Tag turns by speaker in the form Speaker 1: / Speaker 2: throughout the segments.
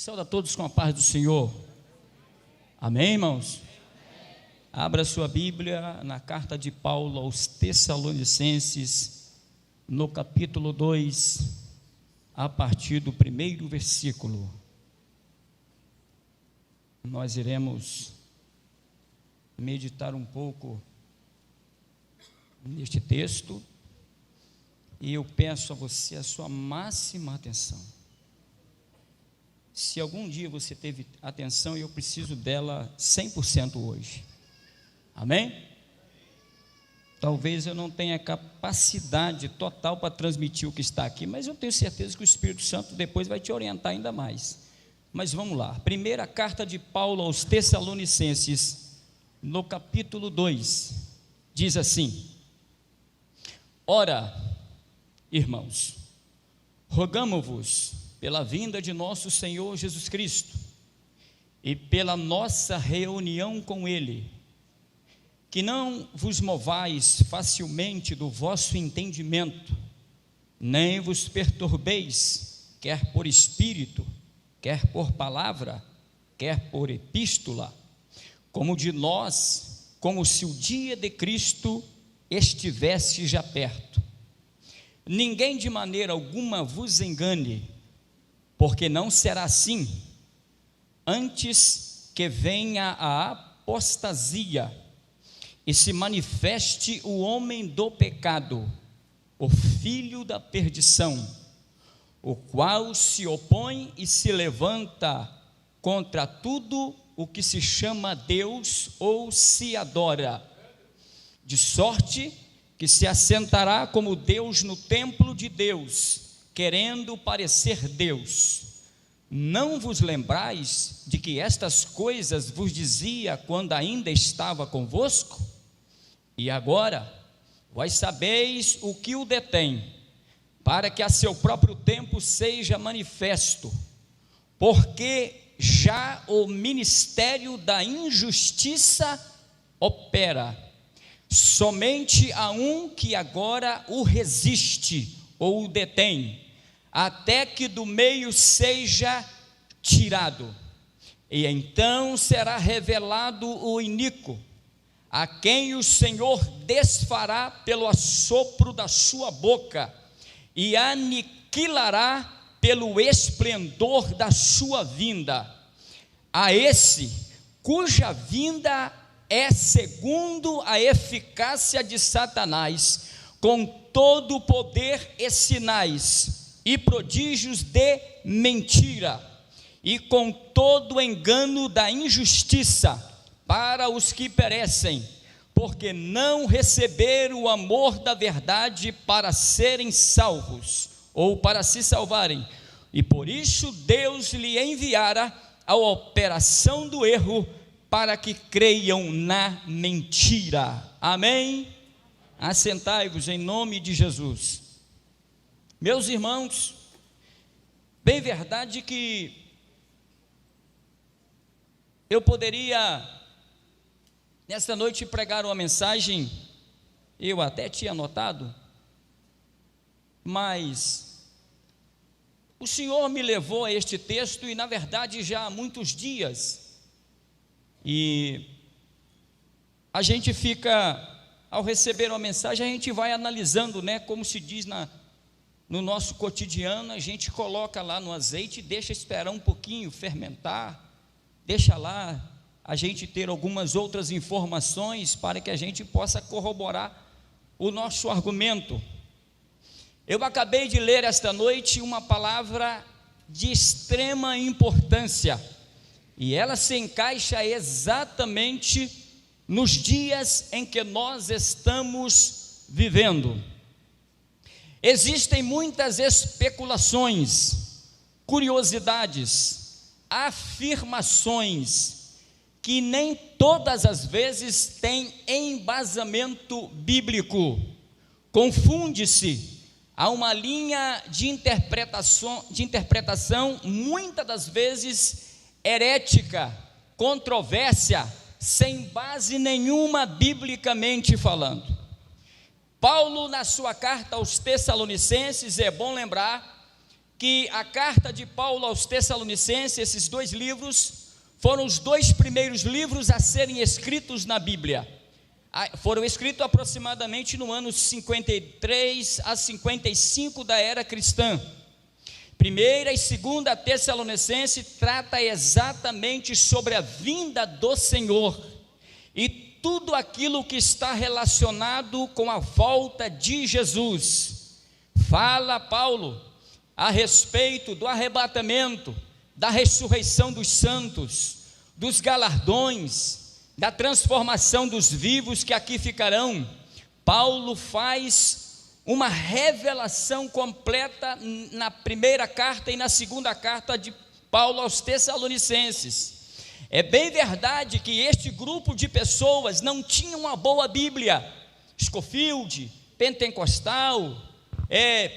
Speaker 1: Saúde a todos com a paz do Senhor. Amém, irmãos? Abra sua Bíblia na carta de Paulo aos Tessalonicenses, no capítulo 2, a partir do primeiro versículo. Nós iremos meditar um pouco neste texto e eu peço a você a sua máxima atenção. Se algum dia você teve atenção, eu preciso dela 100% hoje. Amém? Talvez eu não tenha capacidade total para transmitir o que está aqui, mas eu tenho certeza que o Espírito Santo depois vai te orientar ainda mais. Mas vamos lá. Primeira carta de Paulo aos Tessalonicenses, no capítulo 2, diz assim: Ora, irmãos, rogamo-vos pela vinda de nosso Senhor Jesus Cristo e pela nossa reunião com Ele, que não vos movais facilmente do vosso entendimento, nem vos perturbeis, quer por espírito, quer por palavra, quer por epístola, como de nós, como se o dia de Cristo estivesse já perto. Ninguém de maneira alguma vos engane, porque não será assim, antes que venha a apostasia e se manifeste o homem do pecado, o filho da perdição, o qual se opõe e se levanta contra tudo o que se chama Deus ou se adora, de sorte que se assentará como Deus no templo de Deus, querendo parecer Deus. Não vos lembrais de que estas coisas vos dizia quando ainda estava convosco? E agora, vós sabeis o que o detém, para que a seu próprio tempo seja manifesto, porque já o ministério da injustiça opera, somente a um que agora o resiste ou o detém, até que do meio seja tirado, e então será revelado o iníquo, a quem o Senhor desfará pelo assopro da sua boca, e aniquilará pelo esplendor da sua vinda. A esse, cuja vinda é segundo a eficácia de Satanás, com todo o poder e sinais e prodígios de mentira, e com todo o engano da injustiça, para os que perecem, porque não receberam o amor da verdade para serem salvos, ou para se salvarem, e por isso Deus lhe enviara a operação do erro, para que creiam na mentira. Amém? Assentai-vos em nome de Jesus. Meus irmãos, bem verdade que eu poderia nesta noite pregar uma mensagem, eu até tinha anotado, mas o Senhor me levou a este texto, e na verdade já há muitos dias, e a gente fica, ao receber uma mensagem, a gente vai analisando, né, como se diz no nosso cotidiano, a gente coloca lá no azeite e deixa esperar um pouquinho fermentar, deixa lá a gente ter algumas outras informações para que a gente possa corroborar o nosso argumento. Eu acabei de ler esta noite uma palavra de extrema importância, e ela se encaixa exatamente nos dias em que nós estamos vivendo. Existem muitas especulações, curiosidades, afirmações, que nem todas as vezes têm embasamento bíblico. Confunde-se a uma linha de interpretação muitas das vezes herética, controvérsia, sem base nenhuma biblicamente falando. Paulo, na sua carta aos Tessalonicenses, é bom lembrar que a carta de Paulo aos Tessalonicenses, esses 2 livros, foram os 2 primeiros livros a serem escritos na Bíblia. Foram escritos aproximadamente no ano 53 a 55 da era cristã. 1ª e 2ª Tessalonicenses trata exatamente sobre a vinda do Senhor e tudo aquilo que está relacionado com a volta de Jesus. Fala Paulo a respeito do arrebatamento, da ressurreição dos santos, dos galardões, da transformação dos vivos que aqui ficarão. Paulo faz uma revelação completa na 1ª carta e na 2ª carta de Paulo aos Tessalonicenses. É bem verdade que este grupo de pessoas não tinha uma boa Bíblia, Scofield, Pentecostal,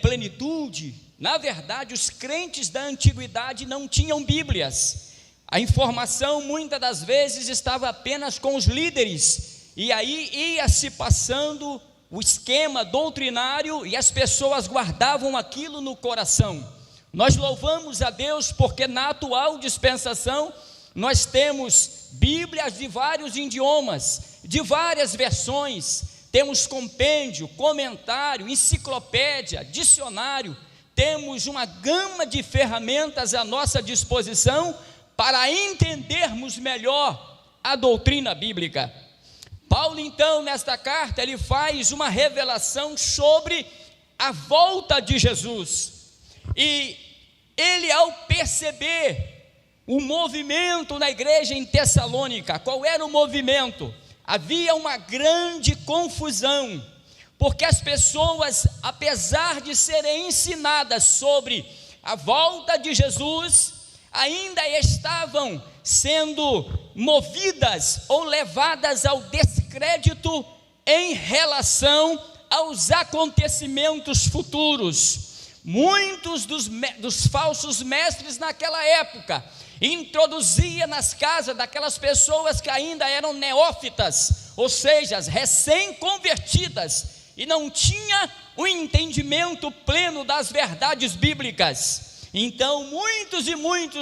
Speaker 1: Plenitude. Na verdade, os crentes da antiguidade não tinham Bíblias. A informação muitas das vezes estava apenas com os líderes, e aí ia se passando o esquema doutrinário e as pessoas guardavam aquilo no coração. Nós louvamos a Deus porque na atual dispensação nós temos Bíblias de vários idiomas, de várias versões, temos compêndio, comentário, enciclopédia, dicionário, temos uma gama de ferramentas à nossa disposição para entendermos melhor a doutrina bíblica. Paulo então nesta carta ele faz uma revelação sobre a volta de Jesus, e ele ao perceber o movimento na igreja em Tessalônica, qual era o movimento? Havia uma grande confusão, porque as pessoas, apesar de serem ensinadas sobre a volta de Jesus, ainda estavam sendo movidas ou levadas ao descrédito em relação aos acontecimentos futuros. Muitos dos falsos mestres naquela época introduzia nas casas daquelas pessoas que ainda eram neófitas, ou seja, recém-convertidas, e não tinha o entendimento pleno das verdades bíblicas. Então muitos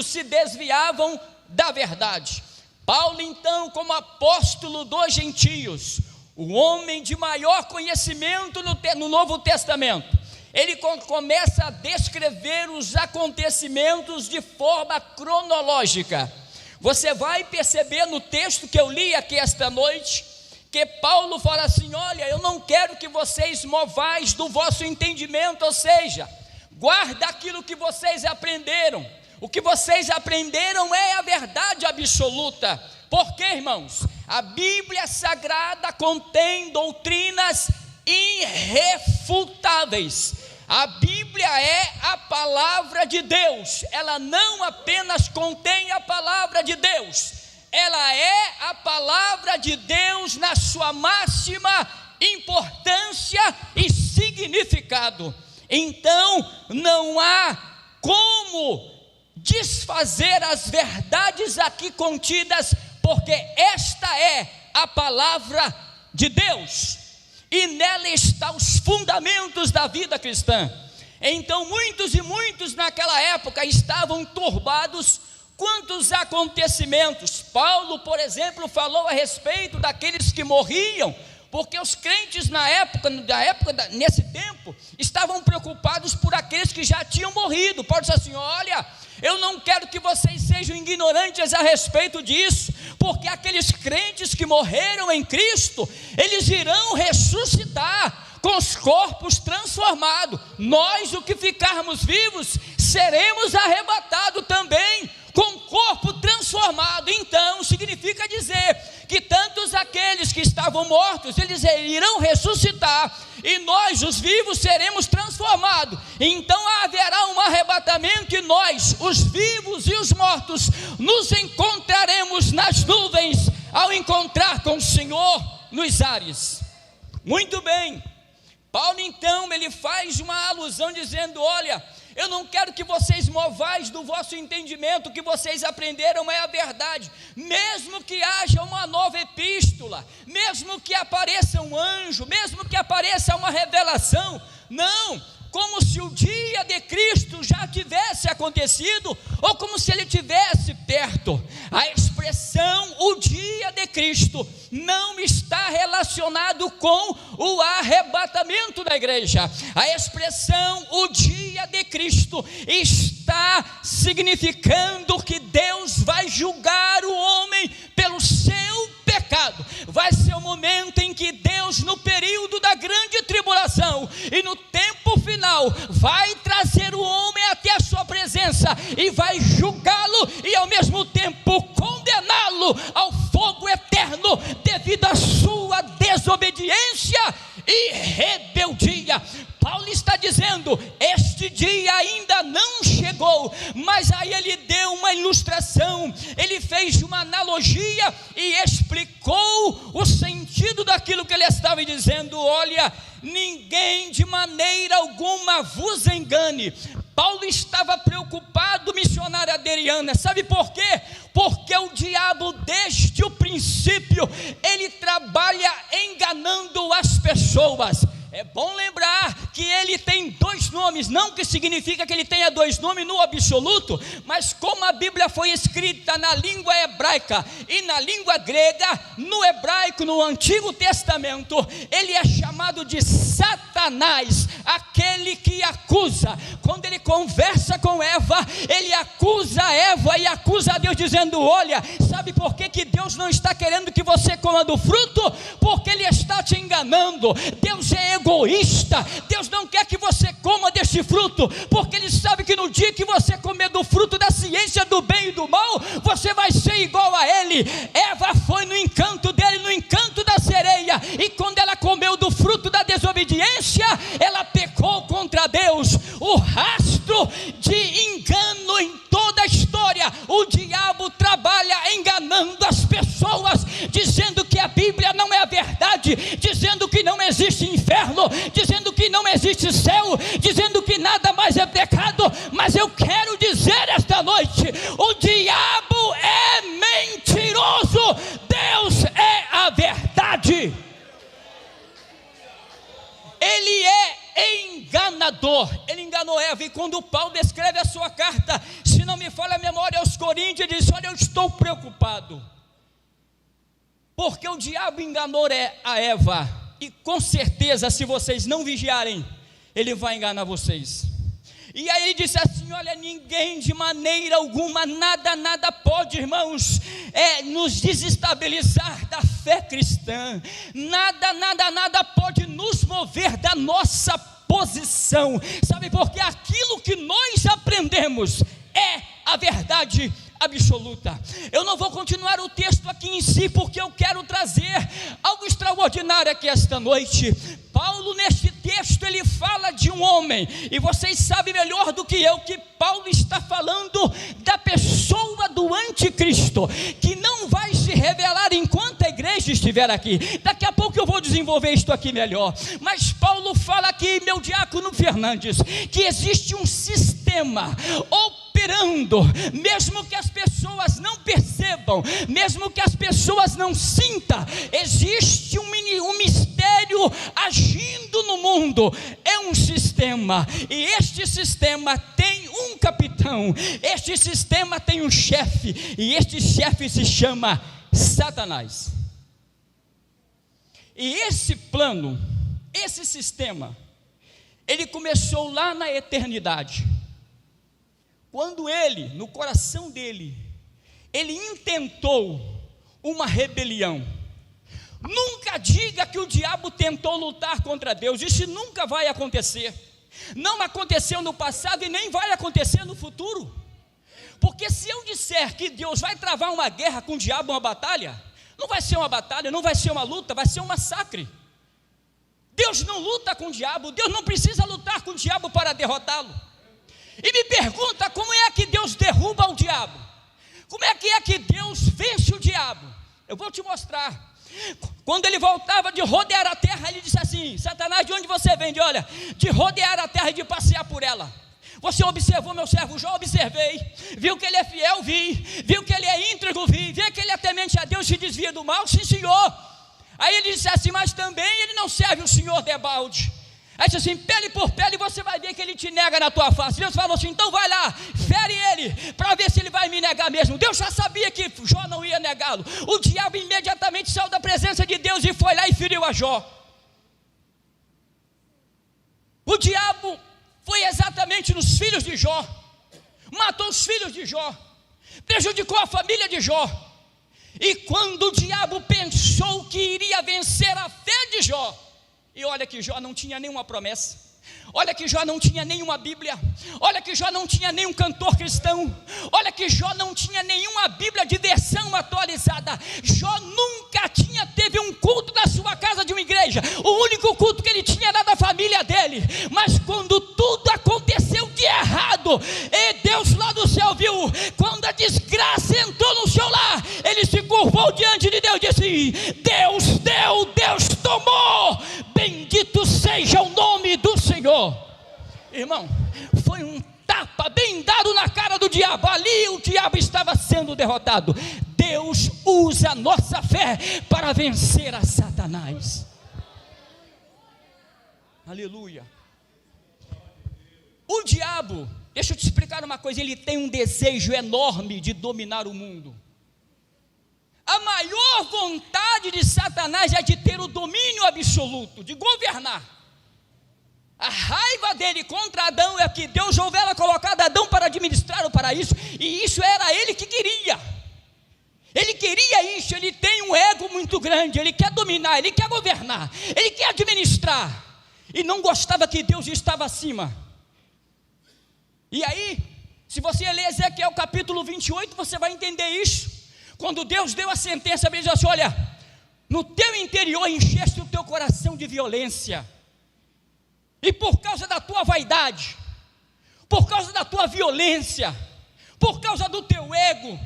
Speaker 1: se desviavam da verdade. Paulo então, como apóstolo dos gentios, o homem de maior conhecimento no Novo Testamento, ele começa a descrever os acontecimentos de forma cronológica. Você vai perceber no texto que eu li aqui esta noite, que Paulo fala assim: olha, eu não quero que vocês movais do vosso entendimento, ou seja, guarda aquilo que vocês aprenderam. O que vocês aprenderam é a verdade absoluta. Por quê, irmãos? A Bíblia Sagrada contém doutrinas irrefutáveis. A Bíblia é a palavra de Deus. Ela não apenas contém a palavra de Deus, ela é a palavra de Deus na sua máxima importância e significado. Então não há como desfazer as verdades aqui contidas, porque esta é a palavra de Deus, e nela estão os fundamentos da vida cristã. Então muitos naquela época estavam turbados quanto aos acontecimentos. Paulo, por exemplo, falou a respeito daqueles que morriam, porque os crentes nesse tempo, estavam preocupados por aqueles que já tinham morrido. Paulo disse assim: olha, eu não quero que vocês sejam ignorantes a respeito disso, porque aqueles crentes que morreram em Cristo, eles irão ressuscitar com os corpos transformados. Nós, o que ficarmos vivos, seremos arrebatados também com corpo transformado. Então significa dizer que tantos aqueles que estavam mortos, eles irão ressuscitar, e nós, os vivos, seremos transformados. Então haverá um arrebatamento, e nós, os vivos e os mortos, nos encontraremos nas nuvens ao encontrar com o Senhor nos ares. Muito bem, Paulo então ele faz uma alusão dizendo: olha, eu não quero que vocês movais do vosso entendimento, o que vocês aprenderam é a verdade. Mesmo que haja uma nova epístola, mesmo que apareça um anjo, mesmo que apareça uma revelação, não, como se o dia de Cristo já tivesse acontecido, ou como se ele estivesse perto. A expressão o dia de Cristo não está relacionado com o arrebatamento da igreja. A expressão o dia de Cristo está significando que Deus vai julgar o homem pelo seu pecado. Vai ser o momento em que Deus, no período da grande tribulação e no tempo final, vai trazer o homem até a sua presença e vai julgá-lo e ao mesmo tempo condená-lo ao fogo eterno devido à sua desobediência e rebeldia. Paulo está dizendo: este dia ainda não chegou, mas aí ele deu uma ilustração, ele fez uma analogia e explicou o sentido daquilo que ele estava dizendo. Olha, ninguém de maneira alguma vos engane. Paulo estava preocupado, missionária Adriana, sabe por quê? Porque o diabo desde o princípio, ele trabalha enganando as pessoas. É bom lembrar que ele tem dois nomes, não que significa que ele tenha dois nomes no absoluto, mas como a Bíblia foi escrita na língua hebraica e na língua grega, no hebraico, no Antigo Testamento, ele é chamado de Satanás, aquele que acusa. Quando ele conversa com Eva, ele acusa Eva e acusa a Deus, dizendo: olha, sabe por que Deus não está querendo que você coma do fruto? Porque ele está te enganando. Deus é egoísta, Deus não quer que você coma deste fruto, porque ele sabe que no dia que você comer do fruto da ciência do bem e do mal, você vai ser igual a ele. Eva foi no encanto dele, no encanto da sereia, e quando ela comeu do fruto da desobediência, ela pecou contra Deus. O rastro de engano em toda a história, o diabo trabalha enganando as pessoas, dizendo que a Bíblia não é a verdade, dizendo que não existe inferno, dizendo que não existe céu, dizendo que nada mais é pecado. Mas eu quero dizer esta noite: o diabo é mentiroso, Deus é a verdade. Ele é enganador. Ele enganou Eva, e quando Paulo escreve a sua carta, se não me falha a memória, aos Coríntios, ele diz: olha, eu estou preocupado, porque o diabo enganou a Eva, e com certeza, se vocês não vigiarem, ele vai enganar vocês. E aí ele disse assim: olha, ninguém de maneira alguma, nada pode, irmãos, nos desestabilizar da fé cristã. Nada pode nos mover da nossa posição. Sabe por quê? Aquilo que nós aprendemos é a verdade absoluta. Eu não vou continuar o texto aqui em si, porque eu quero trazer algo extraordinário aqui esta noite. Paulo, neste texto, ele fala de um homem, e vocês sabem melhor do que eu que Paulo está falando da pessoa do anticristo, que não vai se revelar enquanto a igreja estiver aqui. Daqui a pouco eu vou desenvolver isto aqui melhor, mas Paulo fala aqui, meu diácono Fernandes, que existe um sistema operando, mesmo que as pessoas não percebam, mesmo que as pessoas não sintam, existe um mistério agindo no mundo. É um sistema, e este sistema tem um capitão, este sistema tem um chefe, e este chefe se chama Satanás. E esse plano, esse sistema, ele começou lá na eternidade, quando ele, no coração dele, ele intentou uma rebelião. Nunca diga que o diabo tentou lutar contra Deus, isso nunca vai acontecer. Não aconteceu no passado e nem vai acontecer no futuro. Porque se eu disser que Deus vai travar uma guerra com o diabo, uma batalha, não vai ser uma batalha, não vai ser uma luta, vai ser um massacre. Deus não luta com o diabo, Deus não precisa lutar com o diabo para derrotá-lo. E me pergunta, como é que Deus derruba o diabo? Como é que Deus vence o diabo? Eu vou te mostrar. Quando ele voltava de rodear a terra, ele disse assim: Satanás, de onde você vem? Olha, de rodear a terra e de passear por ela. Você observou meu servo Jó? Observei. Viu que ele é fiel? Vi. Viu que ele é íntegro? Vi. Viu que ele é temente a Deus e se desvia do mal? Sim, senhor. Aí ele disse assim: mas também ele não serve o senhor debalde. Aí disse assim, pele por pele, você vai ver que ele te nega na tua face. Deus falou assim, então vai lá, fere ele, para ver se ele vai me negar mesmo. Deus já sabia que Jó não ia negá-lo. O diabo imediatamente saiu da presença de Deus e foi lá e feriu a Jó. O diabo foi exatamente nos filhos de Jó, matou os filhos de Jó, prejudicou a família de Jó. E quando o diabo pensou que iria vencer a fé de Jó, e olha que Jó não tinha nenhuma promessa, olha que Jó não tinha nenhuma Bíblia, olha que Jó não tinha nenhum cantor cristão, olha que Jó não tinha nenhuma Bíblia de versão atualizada. Jó nunca teve um culto na sua casa de uma igreja. O único culto que ele tinha era da família dele. Mas quando tudo aconteceu de errado, e Deus lá do céu viu, quando a desgraça entrou no seu lar, ele se curvou diante de Deus e disse, Deus deu, Deus tomou, bendito seja o nome do Senhor. Irmão, foi um tapa bem dado na cara do diabo. Ali o diabo estava sendo derrotado. Deus usa a nossa fé para vencer a Satanás. Aleluia. O diabo, deixa eu te explicar uma coisa, ele tem um desejo enorme de dominar o mundo. A maior vontade de Satanás é de ter o domínio absoluto, de governar. A raiva dele contra Adão é que Deus houvera colocado Adão para administrar o paraíso, e isso era ele que queria. Ele queria isso, ele tem um ego muito grande, ele quer dominar, ele quer governar, ele quer administrar, e não gostava que Deus estava acima. E aí, se você ler Ezequiel capítulo 28, você vai entender isso. Quando Deus deu a sentença, ele disse assim, olha, no teu interior encheste o teu coração de violência, e por causa da tua vaidade, por causa da tua violência, por causa do teu ego,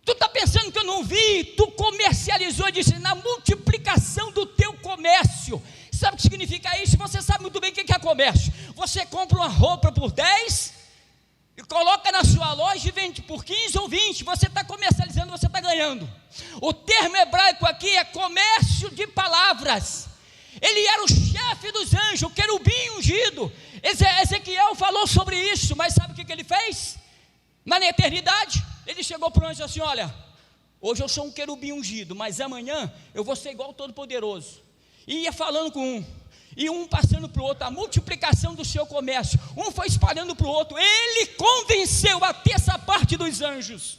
Speaker 1: tu está pensando que eu não vi, tu comercializou e disse, na multiplicação do teu comércio. Sabe o que significa isso? Você sabe muito bem o que é comércio. Você compra uma roupa por 10 e coloca na sua loja e vende por 15 ou 20, você está comercializando, você está ganhando. O termo hebraico aqui é comércio de palavras. Ele era o chefe dos anjos, o querubim ungido. Ezequiel falou sobre isso, mas sabe o que ele fez? Na eternidade, ele chegou para o anjo assim, olha, hoje eu sou um querubim ungido, mas amanhã eu vou ser igual ao Todo-Poderoso. E ia falando com um, e um passando para o outro, a multiplicação do seu comércio, um foi espalhando para o outro. Ele convenceu a terça parte dos anjos.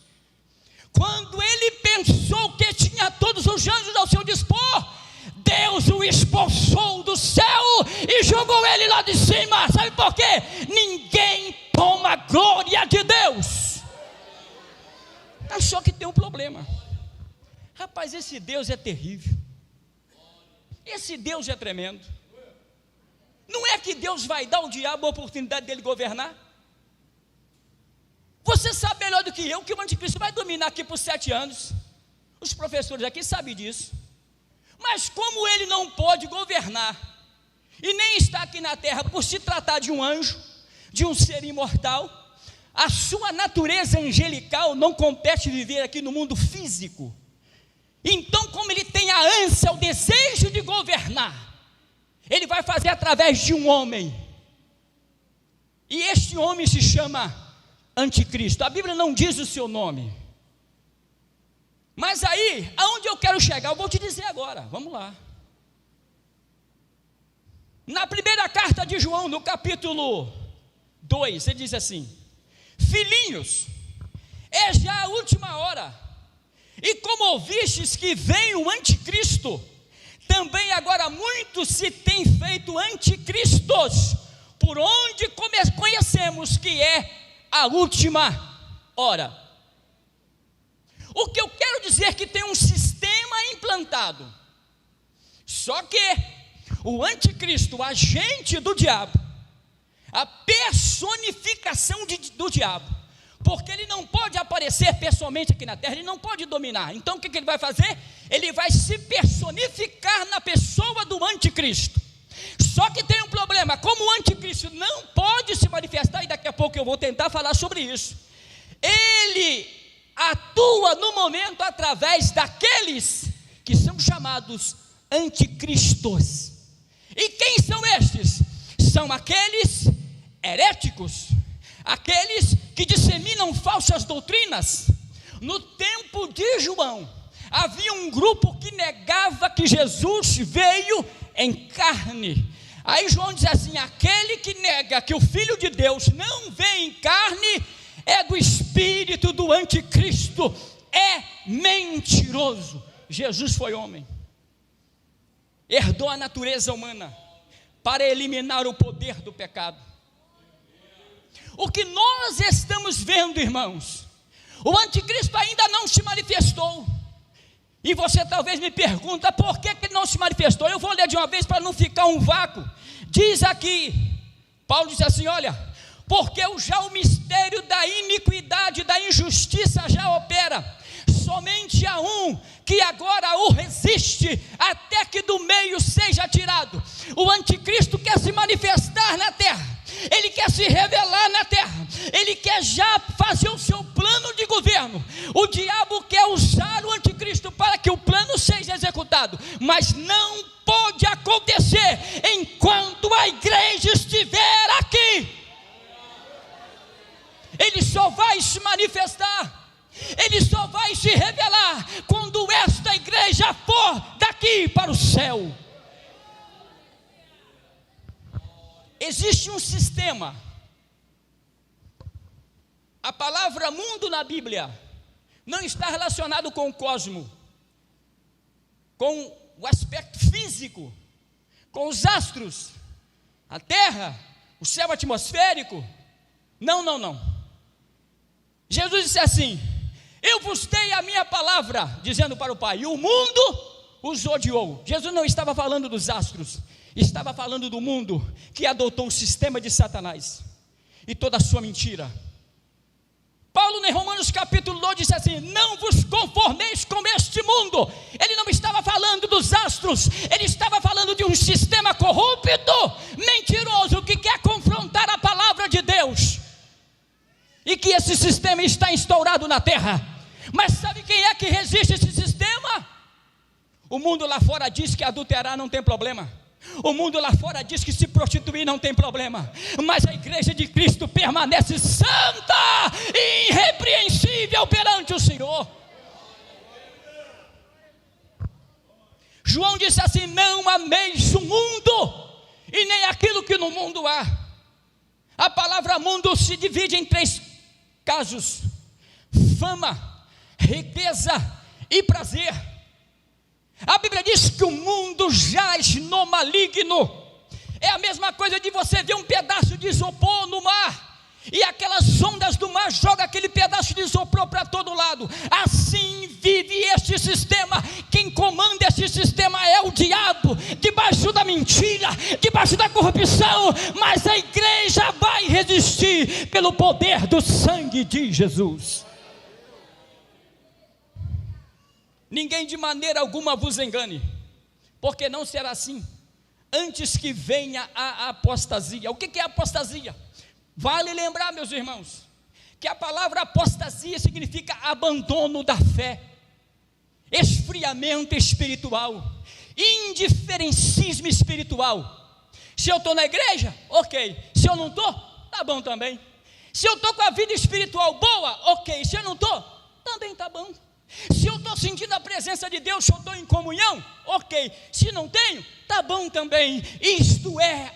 Speaker 1: Quando ele pensou que tinha todos os anjos ao seu dispor, Deus o expulsou do céu e jogou ele lá de cima. Sabe por quê? Ninguém toma a glória de Deus. Mas só que tem um problema. Rapaz, esse Deus é terrível. Esse Deus é tremendo. Não é que Deus vai dar ao diabo a oportunidade dele governar? Você sabe melhor do que eu que o anticristo vai dominar aqui por 7 anos. Os professores aqui sabem disso. Mas como ele não pode governar, e nem está aqui na terra por se tratar de um anjo, de um ser imortal, a sua natureza angelical não compete viver aqui no mundo físico. Então, como ele tem a ânsia, o desejo de governar, ele vai fazer através de um homem, e este homem se chama Anticristo. A Bíblia não diz o seu nome, mas aí, aonde eu quero chegar, eu vou te dizer agora, vamos lá. Na primeira carta de João, no capítulo 2, ele diz assim, filhinhos, é já a última hora, e como ouvistes que vem o anticristo, também agora muitos se têm feito anticristos, por onde conhecemos que é a última hora. O que eu quero dizer é que tem um sistema implantado, só que o anticristo, o agente do diabo, a personificação do diabo, porque ele não pode aparecer pessoalmente aqui na terra, ele não pode dominar. Então o que ele vai fazer? Ele vai se personificar na pessoa do anticristo. Só que tem um problema, como o anticristo não pode se manifestar, e daqui a pouco eu vou tentar falar sobre isso, ele atua no momento através daqueles que são chamados anticristos. E quem são estes? São aqueles heréticos, aqueles que disseminam falsas doutrinas. No tempo de João, havia um grupo que negava que Jesus veio em carne. Aí João diz assim: aquele que nega que o Filho de Deus não vem em carne é do espírito do anticristo, é mentiroso. Jesus foi homem, herdou a natureza humana para eliminar o poder do pecado. O que nós estamos vendo, irmãos, o anticristo ainda não se manifestou. E você talvez me pergunta por que ele não se manifestou. Eu vou ler de uma vez para não ficar um vácuo. Diz aqui, Paulo diz assim: olha, porque já o mistério da iniquidade, da injustiça já opera. Somente há um que agora o resiste, até que do meio seja tirado. O anticristo quer se manifestar na terra, ele quer se revelar na terra, ele quer já fazer o seu plano de governo. O diabo quer usar o anticristo para que o plano seja executado, mas não pode acontecer enquanto a igreja estiver aqui. Ele só vai se manifestar, ele só vai se revelar quando esta igreja for daqui para o céu. Existe um sistema. A palavra mundo na Bíblia não está relacionado com o cosmo, com o aspecto físico, com os astros, a terra, o céu atmosférico. Não. Jesus disse assim: eu vos dei a minha palavra, dizendo para o Pai, e o mundo os odiou. Jesus não estava falando dos astros, estava falando do mundo que adotou o sistema de Satanás e toda a sua mentira. Paulo, em Romanos capítulo 2, disse assim: não vos conformeis com este mundo. Ele não estava falando dos astros, ele estava falando de um sistema corrupto, mentiroso, que quer confrontar a palavra de Deus, e que esse sistema está instaurado na terra. Mas sabe quem é que resiste a esse sistema? O mundo lá fora diz que adulterar não tem problema, o mundo lá fora diz que se prostituir não tem problema, mas a igreja de Cristo permanece santa e irrepreensível perante o Senhor. João disse assim: não ameis o mundo e nem aquilo que no mundo há. A palavra mundo se divide em 3 casos: fama, riqueza e prazer. A Bíblia diz que o mundo jaz no maligno. É a mesma coisa de você ver um pedaço de isopor no mar, e aquelas ondas do mar jogam aquele pedaço de isopor para todo lado. Assim vive este sistema. Quem comanda este sistema é o diabo, debaixo da mentira, debaixo da corrupção. Mas a igreja vai resistir pelo poder do sangue de Jesus. Ninguém de maneira alguma vos engane, porque não será assim, antes que venha a apostasia. O que é apostasia? Vale lembrar, meus irmãos, que a palavra apostasia significa abandono da fé, esfriamento espiritual, indiferencismo espiritual. Se eu estou na igreja, ok. Se eu não estou, tá bom também. Se eu estou com a vida espiritual boa, ok. Se eu não estou, também está bom. Se eu estou sentindo a presença de Deus, se eu estou em comunhão, ok. Se não tenho, está bom também. Isto é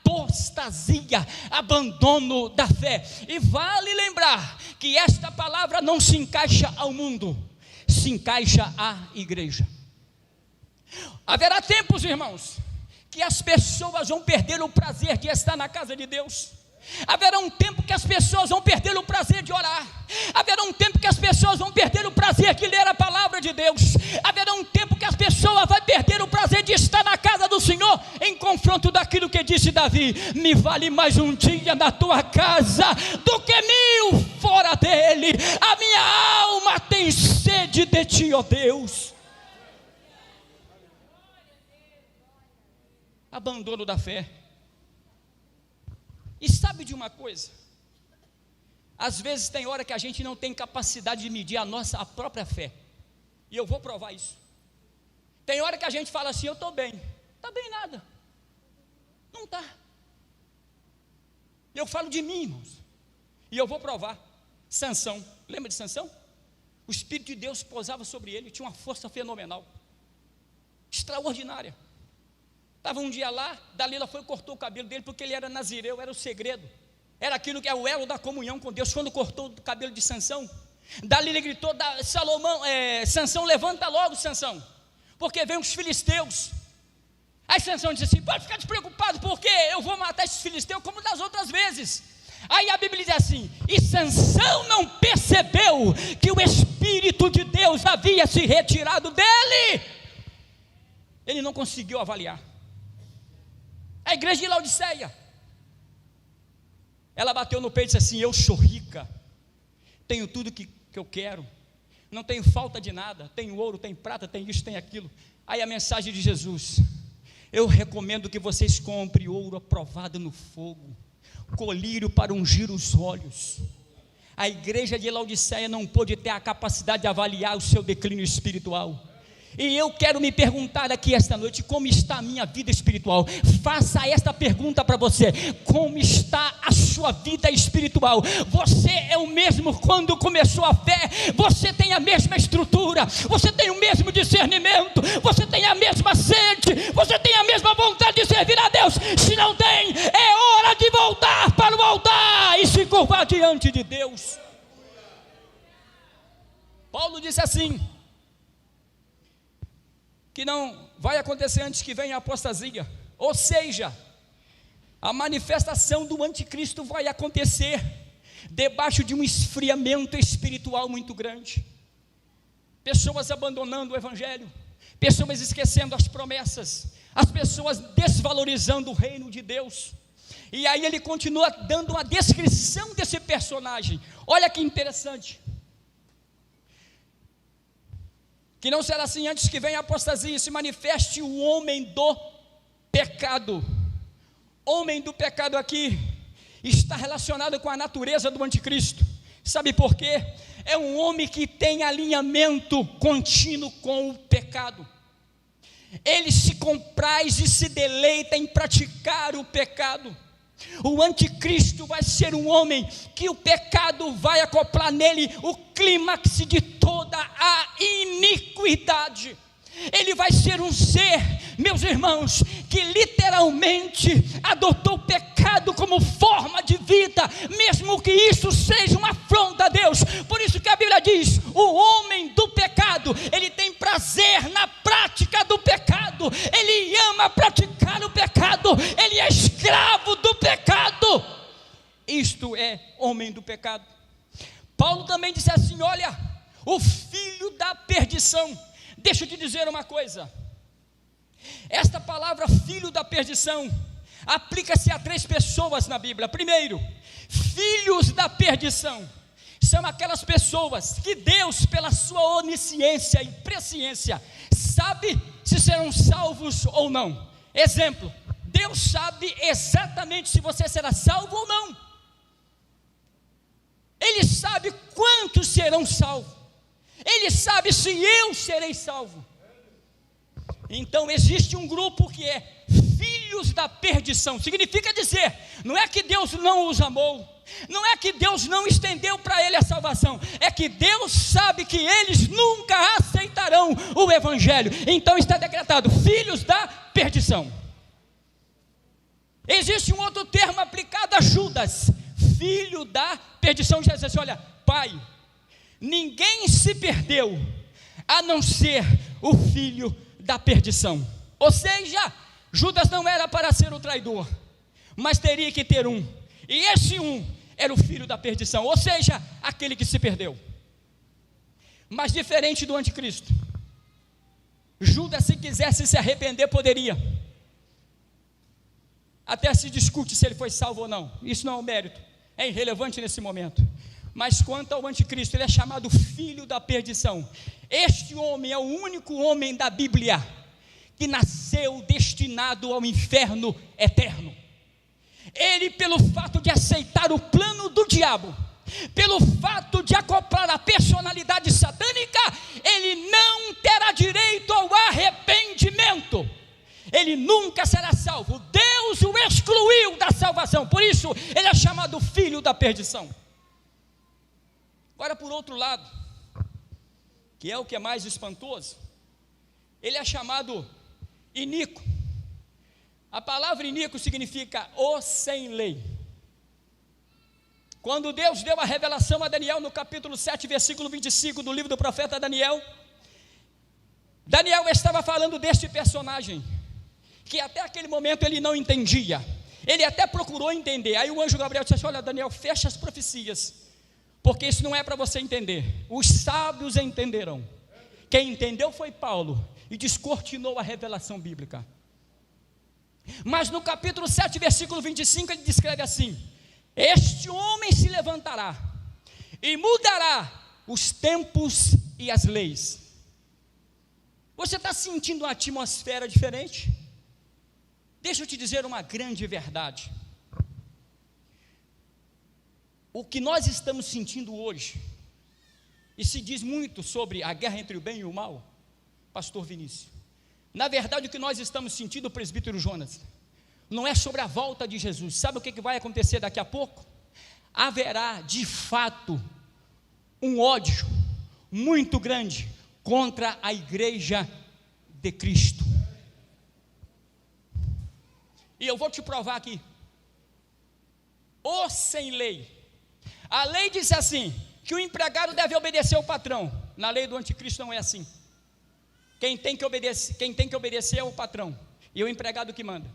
Speaker 1: apostasia, abandono da fé. E vale lembrar que esta palavra não se encaixa ao mundo, se encaixa à igreja. Haverá tempos, irmãos, que as pessoas vão perder o prazer de estar na casa de Deus. Haverá um tempo que as pessoas vão perder o prazer de orar. Haverá um tempo que as pessoas vão perder o prazer de ler a palavra de Deus. Haverá um tempo que as pessoas vão perder o prazer de estar na casa do Senhor, em confronto daquilo que disse Davi: me vale mais um dia na tua casa do que 1000 fora dele. A minha alma tem sede de ti, ó Deus. Abandono da fé. E sabe de uma coisa? Às vezes tem hora que a gente não tem capacidade de medir a própria fé. E eu vou provar isso. Tem hora que a gente fala assim: eu estou bem. Está bem nada. Não está. Eu falo de mim, irmãos, e eu vou provar. Sansão, lembra de Sansão? O Espírito de Deus pousava sobre ele, tinha uma força fenomenal, extraordinária. Estava um dia lá, Dalila foi e cortou o cabelo dele, porque ele era nazireu, era o segredo, era aquilo que é o elo da comunhão com Deus. Quando cortou o cabelo de Sansão, Dalila gritou: Sansão, levanta logo, Sansão, porque vem os filisteus. Aí Sansão disse assim: pode ficar despreocupado, porque eu vou matar esses filisteus como das outras vezes. Aí a Bíblia diz assim: e Sansão não percebeu que o Espírito de Deus havia se retirado dele. Ele não conseguiu avaliar. A igreja de Laodiceia, ela bateu no peito e disse assim: eu sou rica, tenho tudo que eu quero, não tenho falta de nada, tenho ouro, tenho prata, tenho isso, tenho aquilo. Aí a mensagem de Jesus: eu recomendo que vocês comprem ouro aprovado no fogo, colírio para ungir os olhos. A igreja de Laodiceia não pôde ter a capacidade de avaliar o seu declínio espiritual. E eu quero me perguntar aqui esta noite: como está a minha vida espiritual? Faça esta pergunta para você: como está a sua vida espiritual? Você é o mesmo quando começou a fé? Você tem a mesma estrutura? Você tem o mesmo discernimento? Você tem a mesma sede? Você tem a mesma vontade de servir a Deus? Se não tem, é hora de voltar para o altar e se curvar diante de Deus. Paulo disse assim, que não vai acontecer antes que venha a apostasia, ou seja, a manifestação do anticristo vai acontecer debaixo de um esfriamento espiritual muito grande, pessoas abandonando o evangelho, pessoas esquecendo as promessas, as pessoas desvalorizando o reino de Deus. E aí ele continua dando uma descrição desse personagem. Olha que interessante: que não será assim antes que venha a apostasia e se manifeste o homem do pecado. Homem do pecado aqui está relacionado com a natureza do anticristo. Sabe por quê? É um homem que tem alinhamento contínuo com o pecado. Ele se compraz e se deleita em praticar o pecado. O anticristo vai ser um homem que o pecado vai acoplar nele o clímax de toda a iniquidade. Ele vai ser um ser, meus irmãos, que literalmente adotou o pecado como forma de vida, mesmo que isso seja uma afronta a Deus. Por isso que a Bíblia diz: o homem do pecado, ele tem prazer na prática do pecado, ele ama praticar o pecado, ele é escravo do pecado. Isto é homem do pecado. Paulo também disse assim: olha, o filho da perdição. Deixa eu te dizer uma coisa, esta palavra filho da perdição aplica-se a 3 pessoas na Bíblia. Primeiro, filhos da perdição são aquelas pessoas que Deus, pela sua onisciência e presciência, sabe se serão salvos ou não. Exemplo, Deus sabe exatamente se você será salvo ou não. Ele sabe quantos serão salvos. Ele sabe se eu serei salvo. Então existe um grupo que é filhos da perdição. Significa dizer, não é que Deus não os amou, não é que Deus não estendeu para ele a salvação, é que Deus sabe que eles nunca aceitarão o evangelho. Então está decretado: filhos da perdição. Existe um outro termo aplicado a Judas: filho da perdição. Jesus disse assim: olha, pai, ninguém se perdeu a não ser o filho da perdição. Ou seja, Judas não era para ser o traidor, mas teria que ter um, e esse um era o filho da perdição, ou seja, aquele que se perdeu. Mas diferente do anticristo, Judas, se quisesse se arrepender, poderia. Até se discute se ele foi salvo ou não, isso não é um mérito, é irrelevante nesse momento. Mas quanto ao anticristo, ele é chamado filho da perdição. Este homem é o único homem da Bíblia que nasceu destinado ao inferno eterno. Ele, pelo fato de aceitar o plano do diabo, pelo fato de acoplar a personalidade satânica, ele não terá direito ao arrependimento. Ele nunca será salvo. Deus o aprovação. Por isso, ele é chamado filho da perdição. Agora, por outro lado, que é o que é mais espantoso, ele é chamado iníquo. A palavra iníquo significa o sem lei. Quando Deus deu a revelação a Daniel no capítulo 7, versículo 25 do livro do profeta Daniel, Daniel estava falando deste personagem, que até aquele momento ele não entendia. Ele até procurou entender. Aí o anjo Gabriel disse assim: olha, Daniel, fecha as profecias, porque isso não é para você entender. Os sábios entenderão. Quem entendeu foi Paulo, e descortinou a revelação bíblica. Mas no capítulo 7, versículo 25, ele descreve assim: este homem se levantará e mudará os tempos e as leis. Você está sentindo uma atmosfera diferente? Deixa eu te dizer uma grande verdade. O que nós estamos sentindo hoje, e se diz muito sobre a guerra entre o bem e o mal, pastor Vinícius, na verdade o que nós estamos sentindo, presbítero Jonas, não é sobre a volta de Jesus. Sabe o que vai acontecer daqui a pouco? Haverá de fato um ódio muito grande contra a igreja de Cristo. E eu vou te provar aqui. O sem lei. A lei diz assim, que o empregado deve obedecer ao patrão. Na lei do anticristo não é assim. Quem tem que obedecer é o patrão, e o empregado que manda.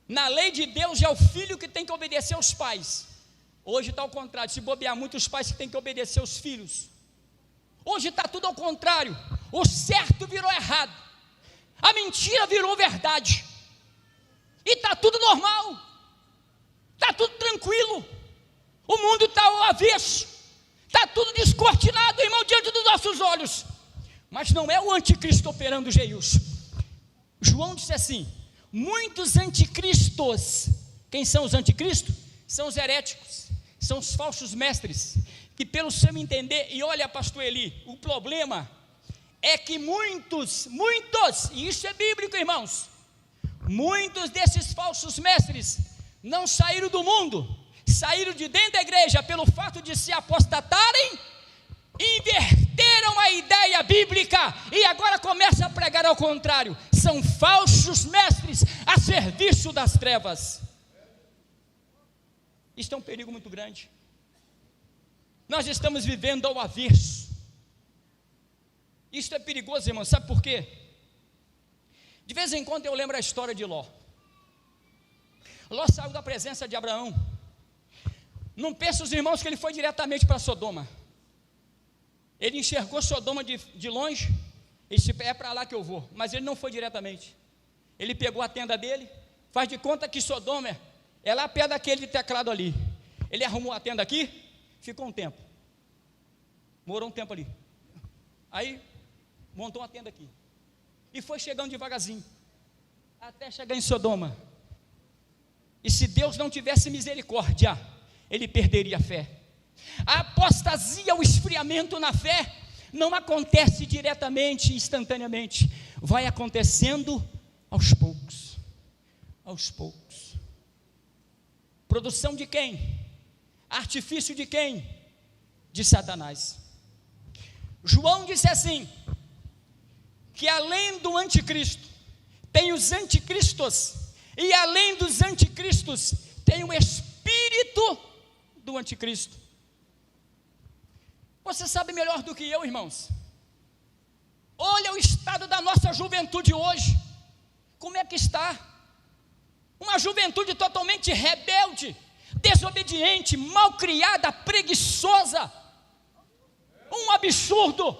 Speaker 1: Na lei de Deus é o filho que tem que obedecer aos pais. Hoje está ao contrário. Se bobear, muitos pais que têm que obedecer aos filhos. Hoje está tudo ao contrário. O certo virou errado, a mentira virou verdade, e está tudo normal, está tudo tranquilo. O mundo está ao avesso, está tudo descortinado, irmão, diante dos nossos olhos. Mas não é o anticristo operando, Geilson. João disse assim: muitos anticristos. Quem são os anticristos? São os heréticos, são os falsos mestres, que pelo seu entender, e olha, pastor Eli, o problema é que muitos, e isso é bíblico, irmãos, muitos desses falsos mestres não saíram do mundo, saíram de dentro da igreja, pelo fato de se apostatarem, inverteram a ideia bíblica, e agora começam a pregar ao contrário. São falsos mestres a serviço das trevas. Isto é um perigo muito grande. Nós estamos vivendo ao avesso. Isto é perigoso, irmão, sabe por quê? De vez em quando eu lembro a história de Ló. Ló saiu da presença de Abraão. Não pensa os irmãos que ele foi diretamente para Sodoma. Ele enxergou Sodoma de longe, e disse: é para lá que eu vou. Mas ele não foi diretamente. Ele pegou a tenda dele, faz de conta que Sodoma é lá perto daquele teclado ali. Ele arrumou a tenda aqui, ficou um tempo, morou um tempo ali, aí montou uma tenda aqui, e foi chegando devagarzinho, até chegar em Sodoma. E se Deus não tivesse misericórdia, ele perderia a fé. A apostasia, o esfriamento na fé, não acontece diretamente, instantaneamente, vai acontecendo aos poucos, aos poucos. Produção de quem? Artifício de quem? De Satanás. João disse assim, que além do anticristo, tem os anticristos, e além dos anticristos, tem o espírito do anticristo. Você sabe melhor do que eu, irmãos. Olha o estado da nossa juventude hoje, como é que está? Uma juventude totalmente rebelde, desobediente, malcriada, preguiçosa, um absurdo.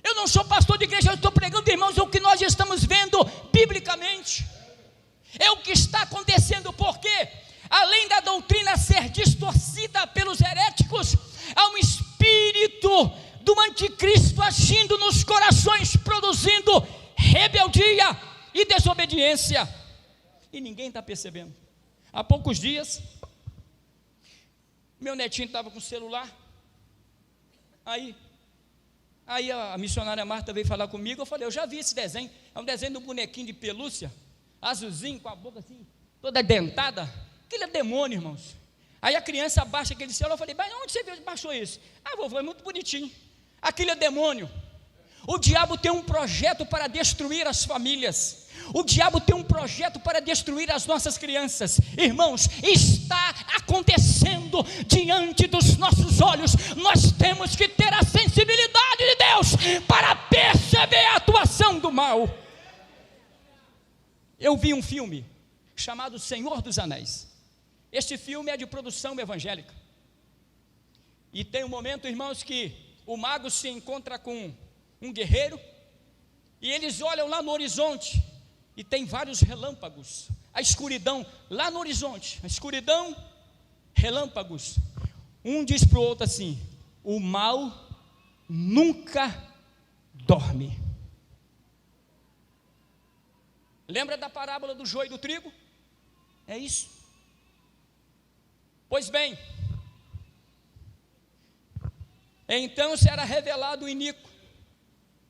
Speaker 1: Eu não sou pastor de igreja, eu estou pregando, irmãos, o que nós estamos vendo biblicamente, é o que está acontecendo, porque além da doutrina ser distorcida pelos heréticos, há um espírito do anticristo agindo nos corações, produzindo rebeldia e desobediência, e ninguém está percebendo. Há poucos dias, meu netinho estava com o celular, aí a missionária Marta veio falar comigo. Eu falei: eu já vi esse desenho, é um desenho do bonequinho de pelúcia, azulzinho, com a boca assim, toda dentada. Aquele é demônio, irmãos. Aí a criança abaixa aquele celular, eu falei, mas onde você baixou isso? Ah, vovô, é muito bonitinho. Aquele é demônio. O diabo tem um projeto para destruir as famílias. O diabo tem um projeto para destruir as nossas crianças. Irmãos, está acontecendo diante dos nossos olhos. Nós temos que ter a sensibilidade de Deus para perceber a atuação do mal. Eu vi um filme chamado Senhor dos Anéis. Este filme é de produção evangélica. E tem um momento, irmãos, que o mago se encontra com um guerreiro, e eles olham lá no horizonte, e tem vários relâmpagos, a escuridão lá no horizonte, a escuridão, relâmpagos. Um diz para o outro assim: o mal nunca dorme. Lembra da parábola do joio e do trigo? É isso. Pois bem, então será revelado o iníquo,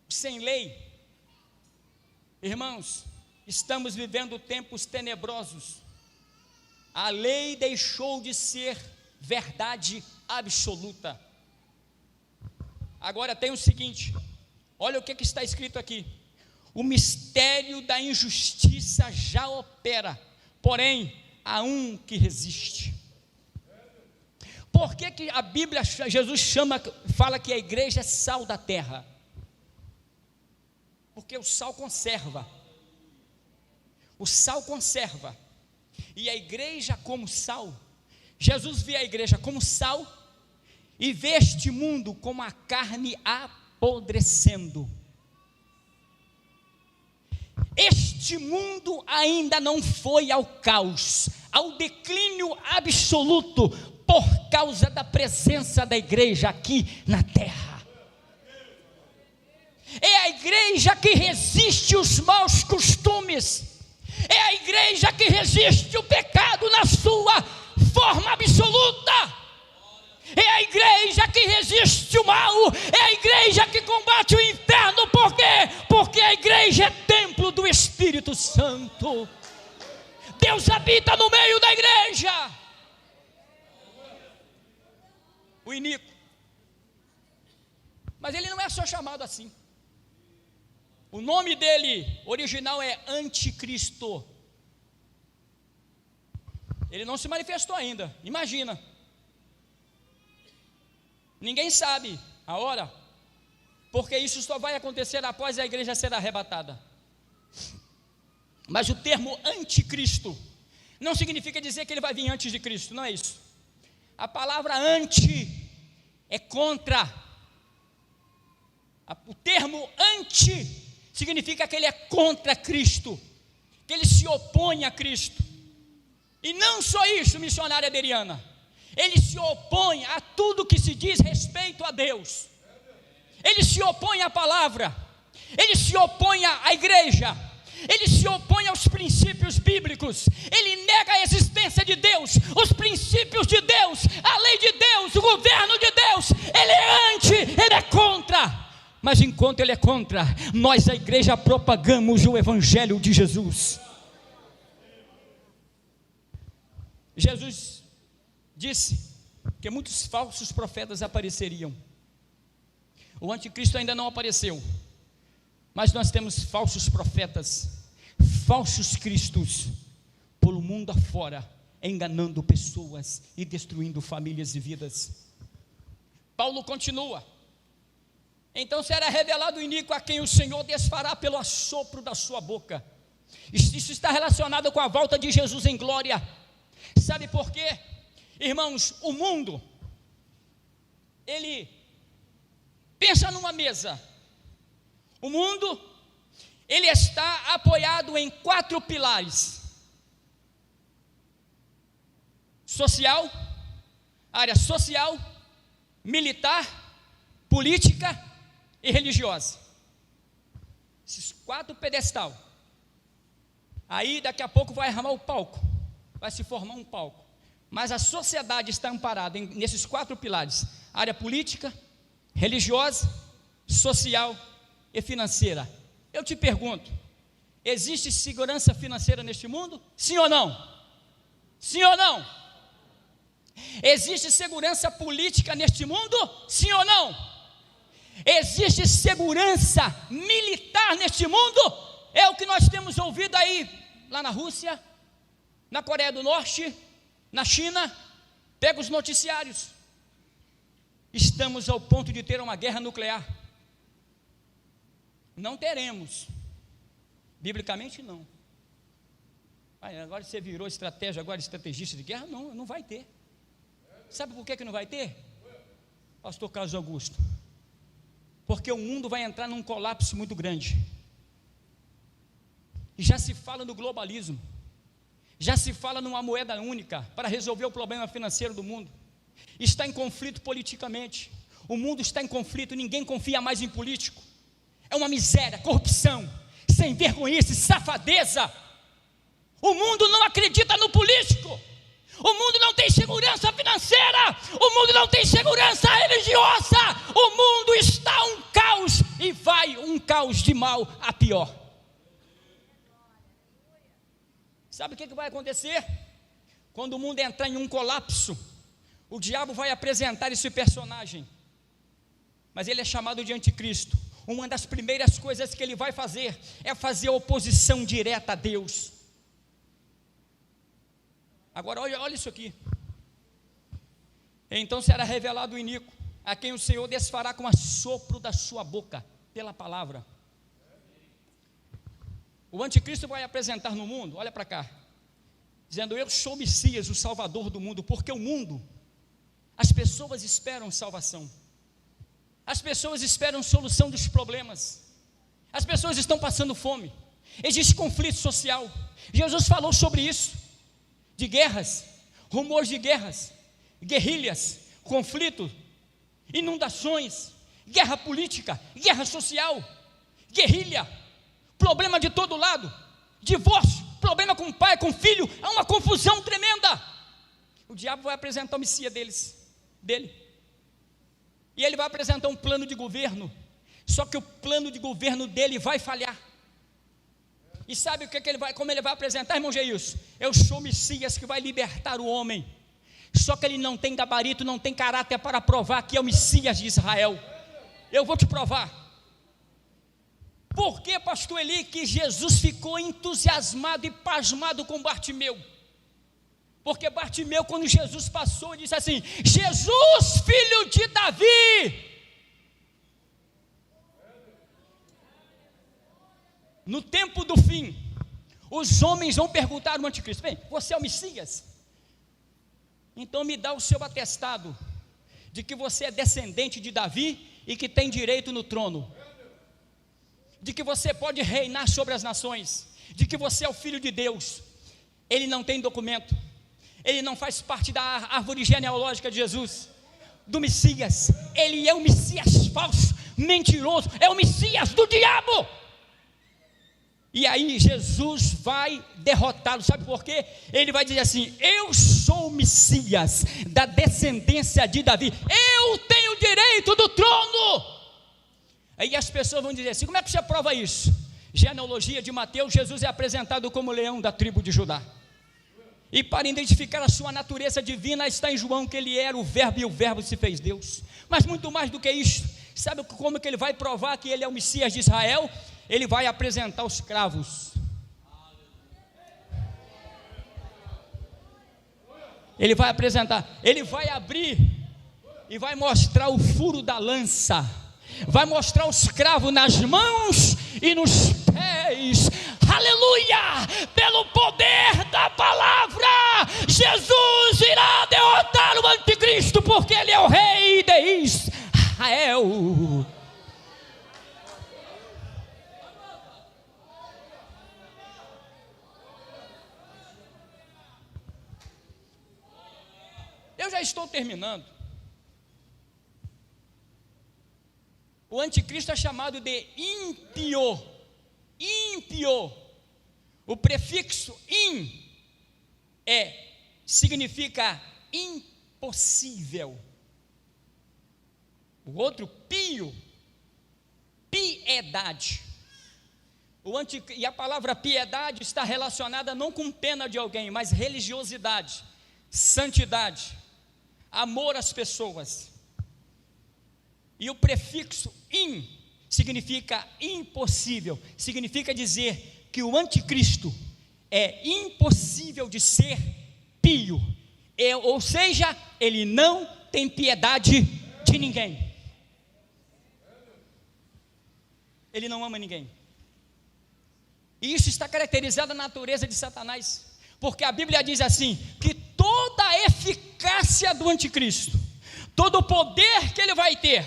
Speaker 1: sem lei. Irmãos, estamos vivendo tempos tenebrosos. A lei deixou de ser verdade absoluta. Agora tem o seguinte, olha o que está escrito aqui: o mistério da injustiça já opera, porém há um que resiste. Por que a Bíblia, Jesus fala que a igreja é sal da terra? Porque o sal conserva. O sal conserva. E a igreja como sal. Jesus vê a igreja como sal e vê este mundo como a carne apodrecendo. Este mundo ainda não foi ao caos, ao declínio absoluto, por causa da presença da igreja aqui na terra. É a igreja que resiste os maus costumes, é a igreja que resiste o pecado na sua forma absoluta, é a igreja que resiste o mal, é a igreja que combate o inferno. Por quê? Porque a igreja é templo do Espírito Santo. Deus habita no meio da igreja. O iníquo. Mas ele não é só chamado assim. O nome dele original é Anticristo. Ele não se manifestou ainda. Imagina. Ninguém sabe a hora, porque isso só vai acontecer após a igreja ser arrebatada. Mas o termo Anticristo não significa dizer que ele vai vir antes de Cristo, não é isso. A palavra anti é contra. O termo anti significa que ele é contra Cristo, que ele se opõe a Cristo. E não só isso, missionária Adriana, ele se opõe a tudo que se diz respeito a Deus. Ele se opõe à palavra, ele se opõe à igreja, ele se opõe aos princípios bíblicos, ele nega a existência de Deus, os princípios de Deus, a lei de Deus, o governo de Deus. Ele é anti, ele é contra. Mas enquanto ele é contra, nós, a igreja, propagamos o evangelho de Jesus. Jesus disse que muitos falsos profetas apareceriam. O anticristo ainda não apareceu, mas nós temos falsos profetas, falsos cristos, pelo mundo afora, enganando pessoas e destruindo famílias e vidas. Paulo continua: então será revelado o iníquo, a quem o Senhor desfará pelo assopro da sua boca. Isso está relacionado com a volta de Jesus em glória. Sabe por quê? Irmãos, o mundo, ele pensa numa mesa. O mundo, ele está apoiado em 4 pilares: social, área social, militar, política e religiosa. Esses 4 pedestal. Aí daqui a pouco vai armar o palco, vai se formar um palco. Mas a sociedade está amparada nesses 4 pilares: área política, religiosa, social e financeira. Eu te pergunto, existe segurança financeira neste mundo? Sim ou não? Sim ou não? Existe segurança política neste mundo? Sim ou não? Existe segurança militar neste mundo? É o que nós temos ouvido aí, lá na Rússia, na Coreia do Norte, na China. Pega os noticiários. Estamos ao ponto de ter uma guerra nuclear. Não teremos. Biblicamente não. Agora você virou estrategista de guerra? Não, não vai ter. Sabe por que não vai ter? Pastor Carlos Augusto, porque o mundo vai entrar num colapso muito grande, e já se fala no globalismo, já se fala numa moeda única, para resolver o problema financeiro do mundo, está em conflito politicamente, o mundo está em conflito, ninguém confia mais em político, é uma miséria, corrupção, sem vergonhice, safadeza, o mundo não acredita no político, o mundo não tem segurança financeira, o mundo não tem segurança religiosa, o mundo está um caos, e vai um caos de mal a pior. Sabe o que vai acontecer? Quando o mundo entrar em um colapso, o diabo vai apresentar esse personagem, mas ele é chamado de anticristo. Uma das primeiras coisas que ele vai fazer, é fazer oposição direta a Deus. Agora olha isso aqui. Então será revelado o iníquo, a quem o Senhor desfará com o assopro da sua boca, pela palavra. O anticristo vai apresentar no mundo, olha para cá, dizendo: eu sou o Messias, o Salvador do mundo. Porque o mundo, as pessoas esperam salvação, as pessoas esperam solução dos problemas, as pessoas estão passando fome, existe conflito social. Jesus falou sobre isso, de guerras, rumores de guerras, guerrilhas, conflito, inundações, guerra política, guerra social, guerrilha, problema de todo lado, divórcio, problema com o pai, com o filho, há uma confusão tremenda. O diabo vai apresentar o Messias dele, e ele vai apresentar um plano de governo, só que o plano de governo dele vai falhar. E sabe o que ele vai, como ele vai apresentar, irmão Geilson? Eu sou o Messias que vai libertar o homem. Só que ele não tem gabarito, não tem caráter para provar que é o Messias de Israel. Eu vou te provar. Por que, pastor Eli, que Jesus ficou entusiasmado e pasmado com Bartimeu? Porque Bartimeu, quando Jesus passou, disse assim: Jesus, filho de Davi. No tempo do fim, os homens vão perguntar ao anticristo: bem, você é o Messias? Então me dá o seu atestado de que você é descendente de Davi e que tem direito no trono, de que você pode reinar sobre as nações, de que você é o filho de Deus. Ele não tem documento, ele não faz parte da árvore genealógica de Jesus, do Messias. Ele é o Messias falso, mentiroso, é o Messias do diabo. E aí Jesus vai derrotá-lo, sabe por quê? Ele vai dizer assim: eu sou o Messias da descendência de Davi, eu tenho direito do trono. Aí as pessoas vão dizer assim: como é que você prova isso? Genealogia de Mateus, Jesus é apresentado como leão da tribo de Judá, e para identificar a sua natureza divina, está em João que ele era o verbo e o verbo se fez Deus. Mas muito mais do que isso, sabe como que ele vai provar que ele é o Messias de Israel? Ele vai apresentar os cravos. Ele vai apresentar, ele vai abrir e vai mostrar o furo da lança, vai mostrar os cravos nas mãos e nos pés. Aleluia! Pelo poder da palavra, Jesus irá derrotar o anticristo, porque ele é o rei de Israel. Eu já estou terminando. O anticristo é chamado de ímpio. Ímpio. O prefixo in significa impossível. O outro, pio, piedade. E a palavra piedade está relacionada não com pena de alguém, mas religiosidade, santidade, amor às pessoas. E o prefixo in significa impossível, significa dizer que o anticristo é impossível de ser pio, ou seja, ele não tem piedade de ninguém, ele não ama ninguém. E isso está caracterizado na natureza de Satanás, porque a Bíblia diz assim, que toda a eficácia do anticristo, todo o poder que ele vai ter,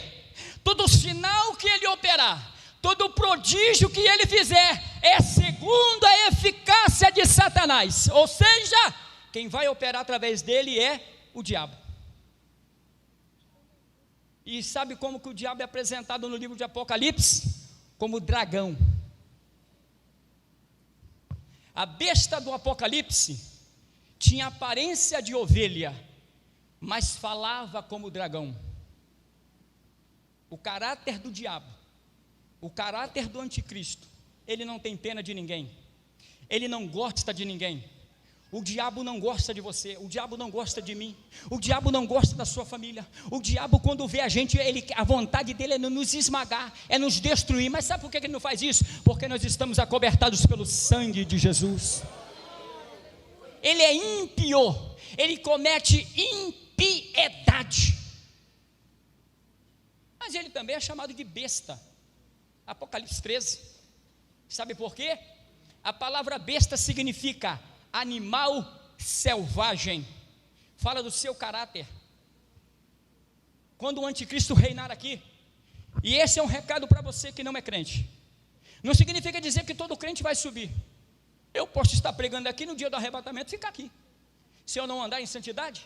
Speaker 1: todo sinal que ele operar, todo prodígio que ele fizer, é segundo a eficácia de Satanás, ou seja, quem vai operar através dele é o diabo. E sabe como que o diabo é apresentado no livro de Apocalipse? Como dragão. A besta do Apocalipse tinha aparência de ovelha, mas falava como dragão. O caráter do diabo, o caráter do anticristo, ele não tem pena de ninguém, ele não gosta de ninguém. O diabo não gosta de você, o diabo não gosta de mim, o diabo não gosta da sua família. O diabo, quando vê a gente, a vontade dele é nos esmagar, é nos destruir. Mas sabe por que ele não faz isso? Porque nós estamos acobertados pelo sangue de Jesus. Ele é ímpio, ele comete impiedade, mas ele também é chamado de besta. Apocalipse 13, sabe por quê? A palavra besta significa animal selvagem, fala do seu caráter. Quando o anticristo reinar aqui, e esse é um recado para você que não é crente, não significa dizer que todo crente vai subir. Eu posso estar pregando aqui no dia do arrebatamento e ficar aqui, se eu não andar em santidade,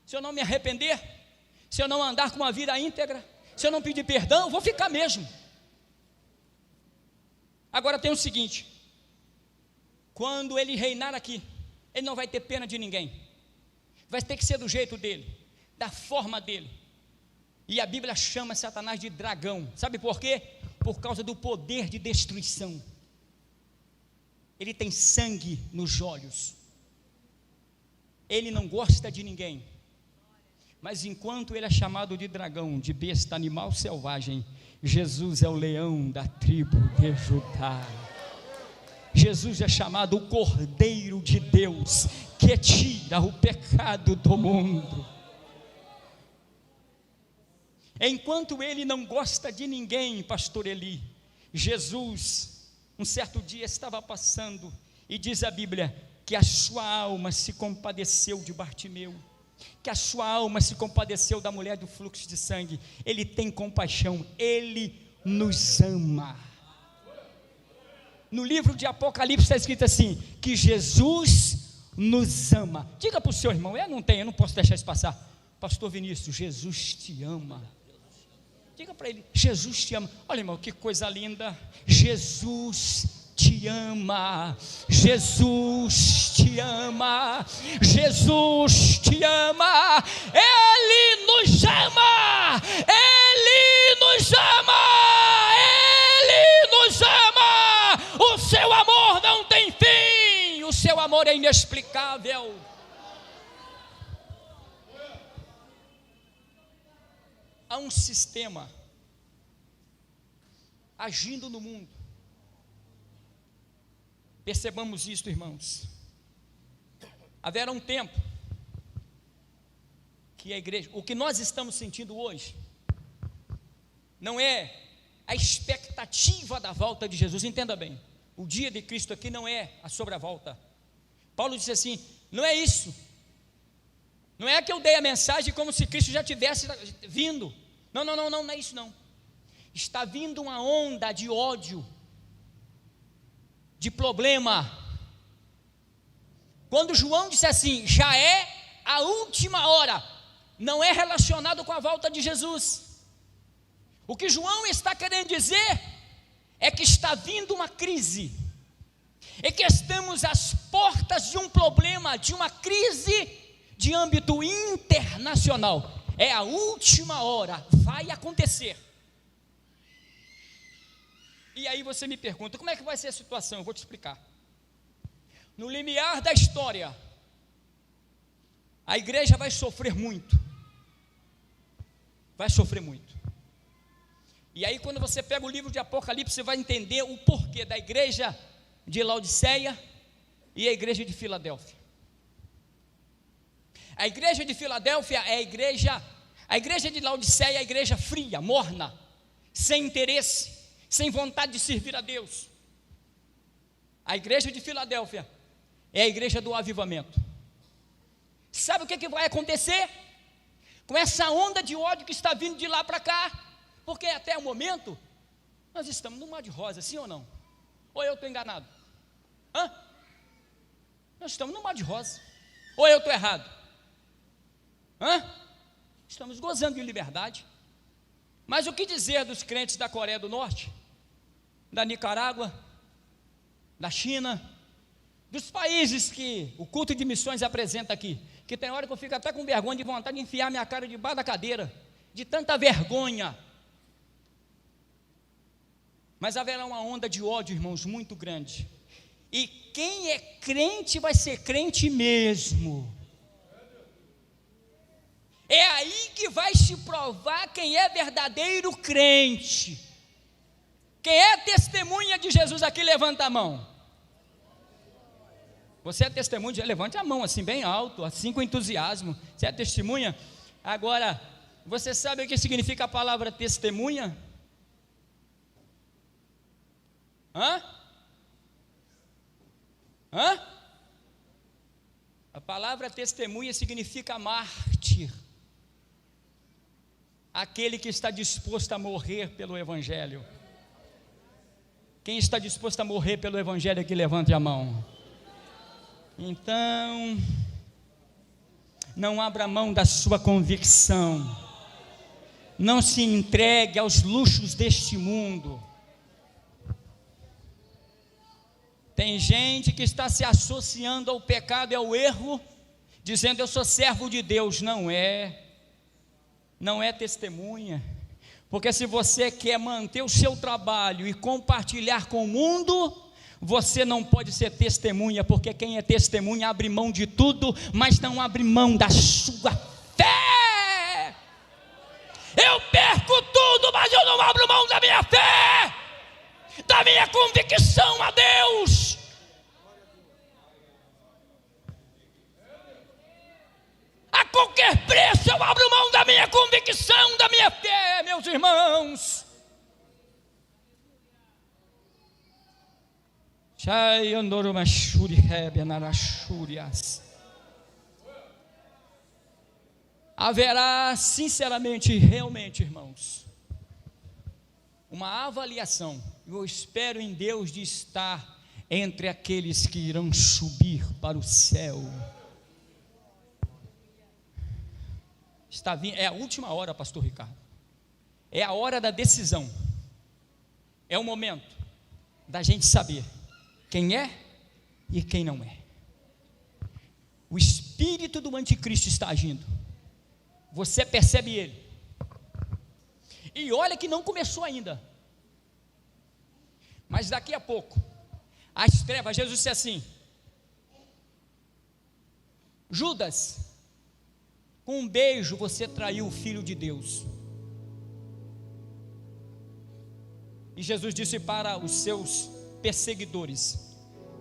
Speaker 1: se eu não me arrepender, se eu não andar com uma vida íntegra, se eu não pedir perdão, eu vou ficar mesmo. Agora tem o seguinte, quando ele reinar aqui, ele não vai ter pena de ninguém, vai ter que ser do jeito dele, da forma dele. E a Bíblia chama Satanás de dragão, sabe por quê? Por causa do poder de destruição. Ele tem sangue nos olhos, ele não gosta de ninguém, mas enquanto ele é chamado de dragão, de besta, animal selvagem, Jesus é o leão da tribo de Judá. Jesus é chamado o Cordeiro de Deus, que tira o pecado do mundo. Enquanto ele não gosta de ninguém, pastor Eli, Jesus, um certo dia estava passando, e diz a Bíblia, que a sua alma se compadeceu de Bartimeu, que a sua alma se compadeceu da mulher do fluxo de sangue. Ele tem compaixão, ele nos ama. No livro de Apocalipse está escrito assim, que Jesus nos ama. Diga para o seu irmão, eu não posso deixar isso passar. Pastor Vinícius, Jesus te ama. Diga para ele, Jesus te ama. Olha, irmão, que coisa linda. Jesus te ama, Jesus te ama, Jesus te ama, Ele nos ama, Ele nos ama, Ele nos ama. O seu amor não tem fim, o seu amor é inexplicável. Há um sistema agindo no mundo. Percebamos isto, irmãos. Haverá um tempo que a igreja, o que nós estamos sentindo hoje, não é a expectativa da volta de Jesus. Entenda bem, o dia de Cristo aqui não é a sobrevolta. Paulo disse assim, não é isso. Não é que eu dei a mensagem como se Cristo já tivesse vindo. Não é isso não. Está vindo uma onda de ódio, de problema. Quando João disse assim, já é a última hora, não é relacionado com a volta de Jesus. O que João está querendo dizer é que está vindo uma crise, é que estamos às portas de um problema, de uma crise de âmbito internacional. É a última hora, vai acontecer. E aí você me pergunta, como é que vai ser a situação? Eu vou te explicar. No limiar da história, a igreja vai sofrer muito. Vai sofrer muito. E aí quando você pega o livro de Apocalipse, você vai entender o porquê da igreja de Laodiceia e a igreja de Filadélfia. A igreja de Filadélfia é a igreja de Laodiceia é a igreja fria, morna, sem interesse, sem vontade de servir a Deus. A igreja de Filadélfia é a igreja do avivamento. Sabe o que vai acontecer? Com essa onda de ódio que está vindo de lá para cá, porque até o momento, nós estamos num mar de rosa, sim ou não? Ou eu estou enganado? Nós estamos num mar de rosa, ou eu estou errado? Estamos gozando de liberdade. Mas o que dizer dos crentes da Coreia do Norte, da Nicarágua, da China, dos países que o culto de missões apresenta aqui, que tem hora que eu fico até com vergonha, de vontade de enfiar minha cara debaixo da cadeira, de tanta vergonha. Mas haverá uma onda de ódio, irmãos, muito grande. E quem é crente vai ser crente mesmo. É aí que vai se provar quem é verdadeiro crente. Quem é testemunha de Jesus aqui, levanta a mão. Você é testemunha? Levante a mão assim bem alto, assim com entusiasmo. Você é testemunha? Agora, você sabe o que significa a palavra testemunha? A palavra testemunha significa mártir. Aquele que está disposto a morrer pelo Evangelho. Quem está disposto a morrer pelo Evangelho aqui, levante a mão. Então, não abra mão da sua convicção. Não se entregue aos luxos deste mundo. Tem gente que está se associando ao pecado e ao erro, dizendo eu sou servo de Deus. Não é testemunha. Porque se você quer manter o seu trabalho e compartilhar com o mundo, você não pode ser testemunha, porque quem é testemunha abre mão de tudo, mas não abre mão da sua fé. Eu perco tudo, mas eu não abro mão da minha fé, da minha convicção a Deus. A qualquer preço eu abro mão da minha convicção, da minha fé, meus irmãos. Haverá, sinceramente, realmente, irmãos, uma avaliação. Eu espero em Deus de estar entre aqueles que irão subir para o céu. Está vindo, é a última hora, pastor Ricardo. É a hora da decisão. É o momento da gente saber quem é e quem não é. O espírito do anticristo está agindo. Você percebe ele. E olha que não começou ainda. Mas daqui a pouco, as trevas, Jesus disse assim: Judas, com um beijo você traiu o Filho de Deus. E Jesus disse para os seus perseguidores: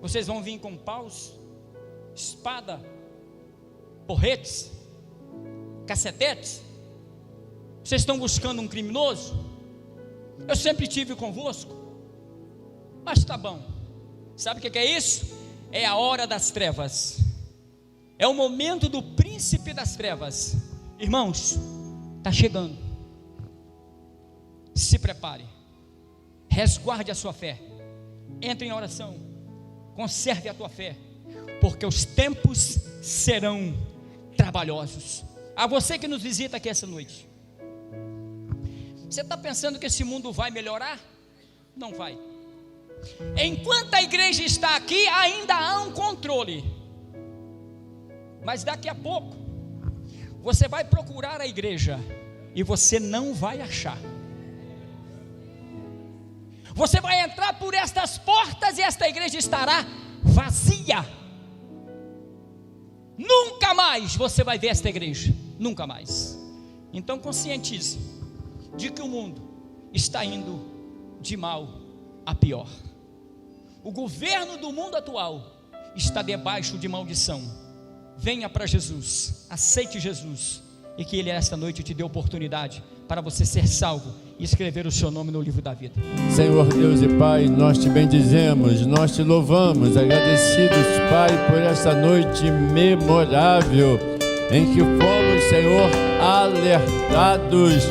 Speaker 1: vocês vão vir com paus, espada, porretes, cacetetes? Vocês estão buscando um criminoso? Eu sempre estive convosco. Mas está bom. Sabe o que é isso? É a hora das trevas. É o momento do príncipe das trevas. Irmãos, está chegando. Se prepare. Resguarde a sua fé. Entre em oração. Conserve a tua fé. Porque os tempos serão trabalhosos. A você que nos visita aqui essa noite. Você está pensando que esse mundo vai melhorar? Não vai. Enquanto a igreja está aqui, ainda há um controle. Mas daqui a pouco, você vai procurar a igreja e você não vai achar. Você vai entrar por estas portas e esta igreja estará vazia. Nunca mais você vai ver esta igreja, nunca mais. Então conscientize de que o mundo está indo de mal a pior. O governo do mundo atual está debaixo de maldição. Venha para Jesus, aceite Jesus, e que Ele esta noite te dê oportunidade para você ser salvo e escrever o seu nome no livro da vida.
Speaker 2: Senhor Deus e Pai, nós te bendizemos, nós te louvamos, agradecidos, Pai, por esta noite memorável, em que fomos, Senhor, alertados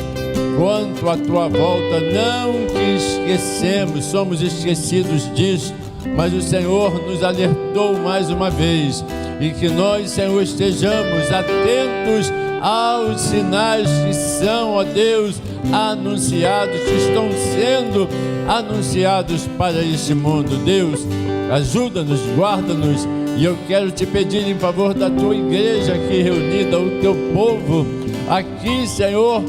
Speaker 2: quanto à tua volta. Não que esquecemos, somos esquecidos disso, mas o Senhor nos alertou mais uma vez, e que nós, Senhor, estejamos atentos aos sinais que são, ó Deus, anunciados, que estão sendo anunciados para este mundo. Deus, ajuda-nos, guarda-nos, e eu quero te pedir em favor da tua igreja aqui reunida, o teu povo aqui, Senhor,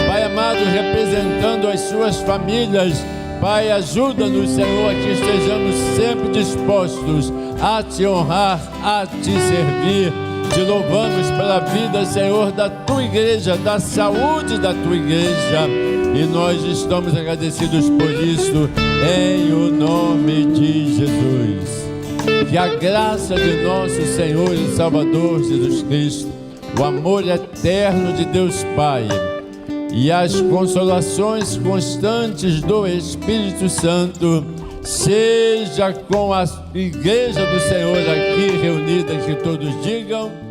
Speaker 2: Pai amado, representando as suas famílias. Pai, ajuda-nos, Senhor, que estejamos sempre dispostos a te honrar, a te servir. Te louvamos pela vida, Senhor, da tua igreja, da saúde da tua igreja, e nós estamos agradecidos por isso, em o nome de Jesus. Que a graça de nosso Senhor e Salvador Jesus Cristo, o amor eterno de Deus Pai e as consolações constantes do Espírito Santo seja com a igreja do Senhor aqui reunida, que todos digam